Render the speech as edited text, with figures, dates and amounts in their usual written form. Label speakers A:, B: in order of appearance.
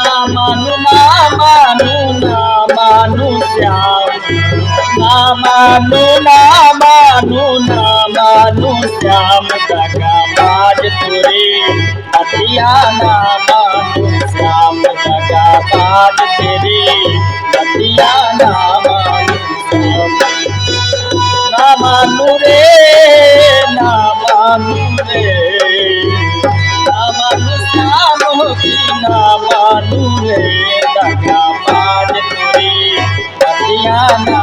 A: ना मानू श्याम ना मानू श्याम दगा बाज तेरे बतिया ना मानू श्याम दगा बाज तेरे बतिया ना मानू श्याम ना मानू रे ना मानू रे ना मानू श्याम की ना मानू रे दगा बाज तेरे बतिया ना